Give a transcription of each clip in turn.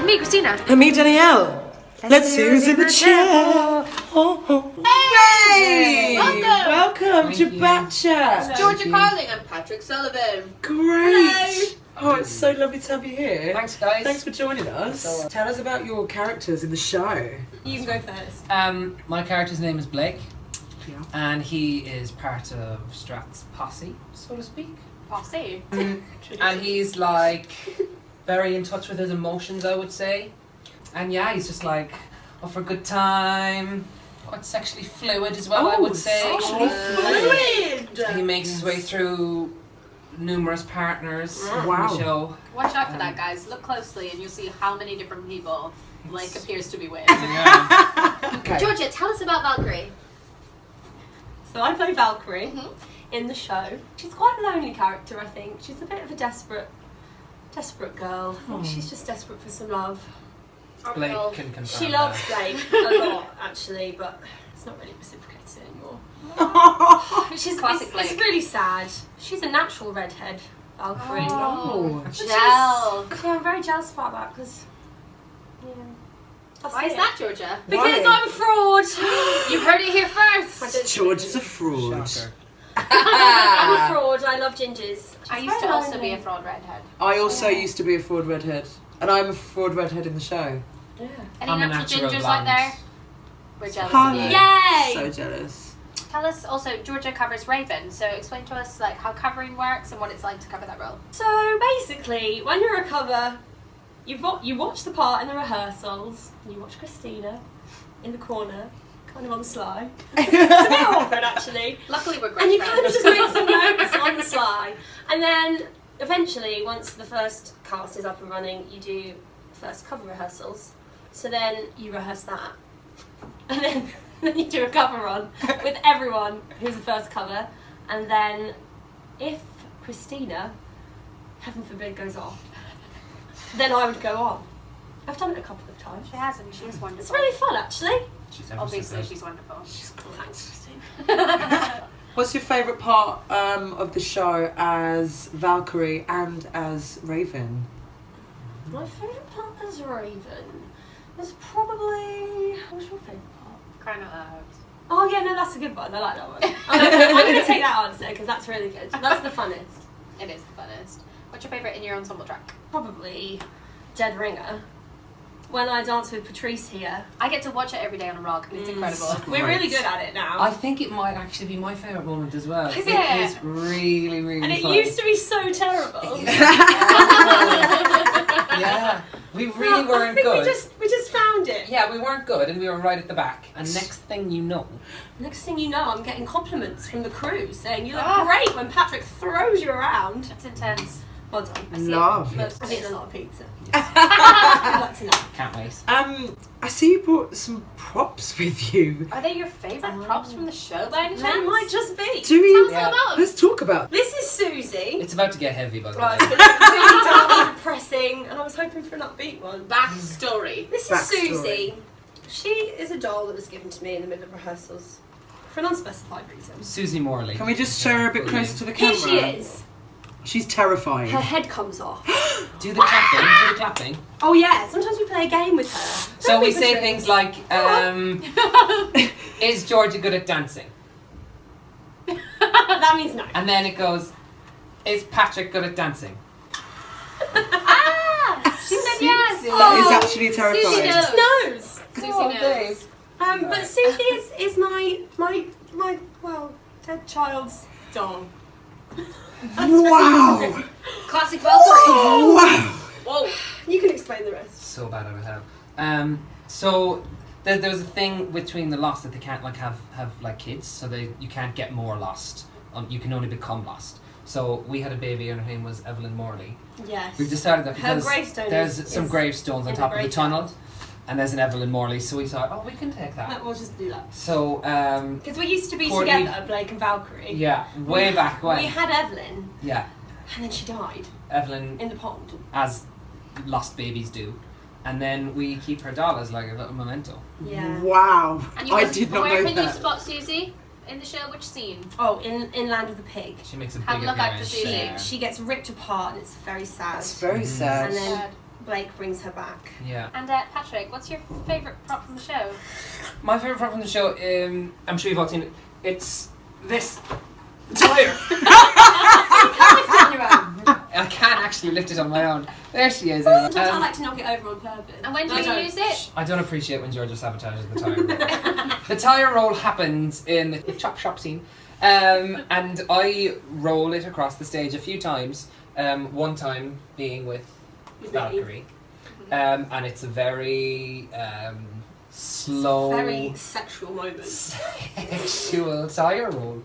And me, Christina. And me, Danielle. Let's Suze in the chair. Hey! Welcome to BATCHAT. Georgia Carling and Patrick Sullivan. Great. Hello. Oh, it's so lovely to have you here. Thanks, guys. Thanks for joining us. Tell us about your characters in the show. You can go first. My character's name is Blake. Yeah. And he is part of Strat's posse, so to speak. Posse. And he's like very in touch with his emotions, I would say. And yeah, he's just like up for a good time, quite sexually fluid as well, I would say. Sexually fluid. He makes his way through numerous partners in Wow. the show. Watch out for that, guys. Look closely and you'll see how many different people Blake appears to be with. Yeah. Okay. Georgia, tell us about Valkyrie. So I play Valkyrie in the show. She's quite a lonely character, I think. She's a bit of a desperate girl. I think she's just desperate for some love. Blake can confirm She loves that. Blake a lot, actually, but it's not really reciprocated anymore. Which is Classic it's Blake. really sad. She's a natural redhead, Valkyrie. Oh. Which is- Gel. Yeah, I'm very jealous about that because, Why is that, Georgia? Because Why? I'm a fraud. You heard it here first. George is a fraud. Shocker. I'm a fraud. I love gingers. I used to also be a fraud redhead. I also used to be a fraud redhead. And I'm a fraud redhead in the show. Yeah. Any I'm a natural natural gingers blonde. out there? We're jealous Hi. of you. Yay! So jealous. Tell us also, Georgia covers Raven, so explain to us like how covering works and what it's like to cover that role. So basically, when you're a cover, you watch the part in the rehearsals, and you watch Christina in the corner, kind of on the sly. It's a bit awkward, actually. Luckily we're great And you friends. kind of just make some notes on the sly. And then eventually, once the first cast is up and running, you do first cover rehearsals. So then you rehearse that. And then you do a cover run with everyone who's the first cover. And then if Christina, heaven forbid, goes off, then I would go on. I've done it a couple of times. She has and she is wonderful. It's really fun, actually. She's ever so Obviously good. she's wonderful. She's cool. Thanks, Christina. What's your favourite part of the show as Valkyrie and as Raven? My favourite part as Raven was probably... What's your favourite part? Crying out loud. Oh yeah, no, that's a good one. I like that one. I'm going to take that answer because that's really good. That's the funnest. It is the funnest. What's your favourite in your ensemble track? Probably Dead Ringer. When I dance with Patrice here. I get to watch it every day on a rock and it's incredible. We're really good at it now. I think it might actually be my favourite moment as well. Is It it? is really, really and it fun. used to be so terrible. Yeah, we really I weren't think good. we just found it. Yeah, we weren't good and we were right at the back. And next thing you know... Next thing you know, I'm getting compliments from the crew saying you look Ah. great when Patrick throws you around. It's intense. Well done. Love But it. I've eaten a lot of pizza. I'd like to know. Can't wait. I see you brought some props with you. Are they your favourite props from the show by any They chance? might just be. Do we? Tell us Yeah. all about them. Let's talk about. This is Susie. It's about to get heavy, by the Right, way. it's really dark and depressing, and I was hoping for an upbeat one. Backstory. This is Backstory. Susie. She is a doll that was given to me in the middle of rehearsals for an unspecified reason. Susie Morley. Can we just show her a bit closer to the camera? Here she is. She's terrifying. Her head comes off. Do the clapping, do the clapping. Oh yeah, sometimes we play a game with her. So Don't we we, say Patrice? things like, is Georgia good at dancing? That means no. And then it goes, is Patrick good at dancing? She said yes. That is actually terrifying. Susie just knows. Susie Come on, knows. Dave. But Susie is my well, dead child's doll. Wow! Classic Valkyrie. Wow! Whoa. You can explain the rest. So bad at it. So there was a thing between the lost that they can't like have like kids, so you can't get more lost. You can only become lost. So we had a baby and her name was Evelyn Morley. Yes. We've decided that Her because gravestone there's is some gravestones on in the top of the tunnel, graveyard. and there's an Evelyn Morley, so we thought, oh, we can take that. We'll just do that. So Because we used to be Poor together, Blake and Valkyrie. yeah, way back when. We had Evelyn, Yeah, and then she died Evelyn, in the pond. as lost babies do, and then we keep her doll as like a little memento. Yeah. Wow! And you I must- did not where know can you that. spot Susie in the show? Which scene? Oh, in Land of the Pig. She makes a Have a big look out for appearance Susie. there. She gets ripped apart, and it's very sad. That's very Mhm. sad. And then Blake brings her back. Yeah. And Patrick, what's your favourite prop from the show? My favourite prop from the show, I'm sure you've all seen it, it's this tyre. I can't actually lift it on my own. There she is. I like to knock it over on purpose. And when do you use it? I don't appreciate when Georgia sabotages the tyre roll. The tyre roll happens in the chop shop scene. And I roll it across the stage a few times. One time being with Valkyrie. And it's a very slow, very sexual moment. Sexual tyre roll.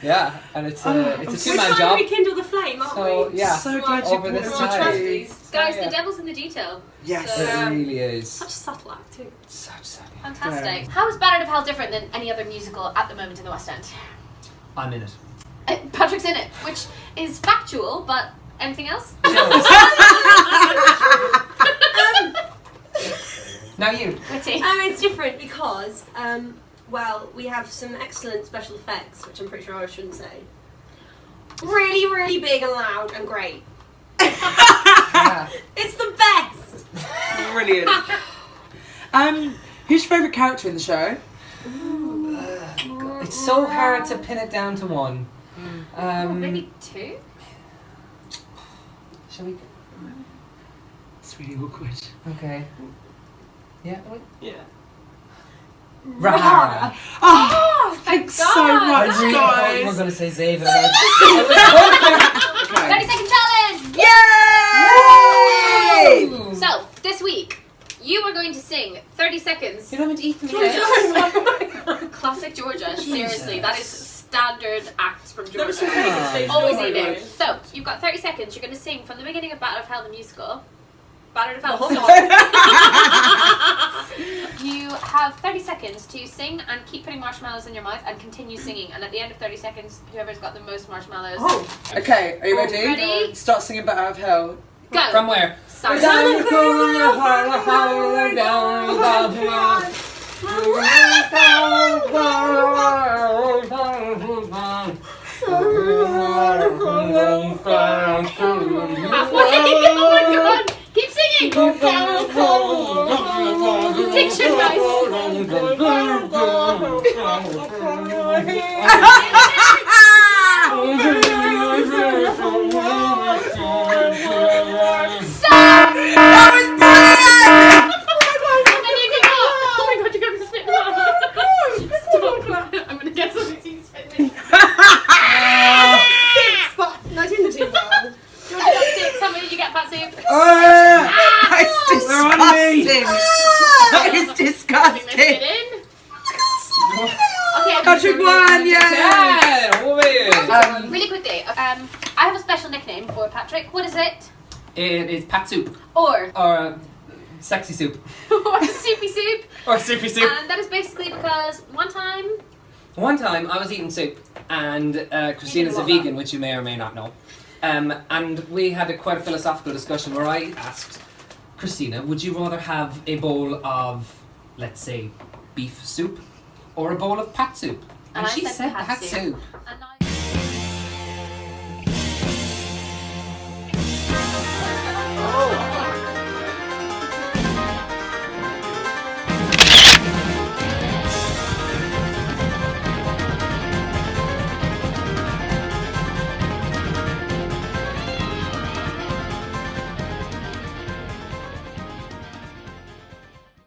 Yeah, and it's a two-man We're trying job. to rekindle the flame, aren't So we? yeah, So glad you over brought this it time. tragedies. Guys, Yeah. the devil's in the detail. Yes. So, It really is. Such a subtle act too. Such. fantastic. Yeah. How is Battered of Hell different than any other musical at the moment in the West End? I'm in it. Patrick's in it, which is factual, but anything else? Now you. Witty. It's different because, well, we have some excellent special effects, which I'm pretty sure I shouldn't say. Really, really big and loud and great. Yeah. It's the best! Brilliant. Who's your favourite character in the show? It's so hard to pin it down to one. Maybe two? Shall we? It's really awkward. Okay. Yeah. Yeah. Rahara. Oh, thanks God. so I much, really thought you were guys. going to say Zaven. Okay. 30-second challenge! Yay! So, this week, you are going to sing 30 seconds. You don't mean to eat them Classic Georgia, seriously, that is standard acts from Georgia. Always Always eating. So, you've got 30 seconds, you're going to sing from the beginning of Battle of Hell the musical. Battle of Hell the song. You have 30 seconds to sing and keep putting marshmallows in your mouth and continue singing. And at the end of 30 seconds, whoever's got the most marshmallows. Oh. Okay, are you ready? Ready? Start singing Battle of Hell. Go! From where? Sorry. Oh my god! Keep singing! Diction, Stop! That was brilliant! How many have you got? Oh my god, you're going to spit me out. Stop. I'm going to get something to spit me. 6, but I didn't do well. You want to get 6? How many did you get, Patsy? That's disgusting. That is I think they disgusting. fit in. Okay, Patrick won, yeah. Really quickly, I have a special nickname for Patrick. What is it? It is Pat Soup. Or Sexy Soup. or soupy soup. Or Soupy Soup. And that is basically because one time. One time I was eating soup and Christina's a love that. vegan, which you may or may not know. And we had quite a philosophical discussion where I asked Christina, would you rather have a bowl of, let's say, beef soup or a bowl of pat soup? And I she said said pat pat soup. soup. And I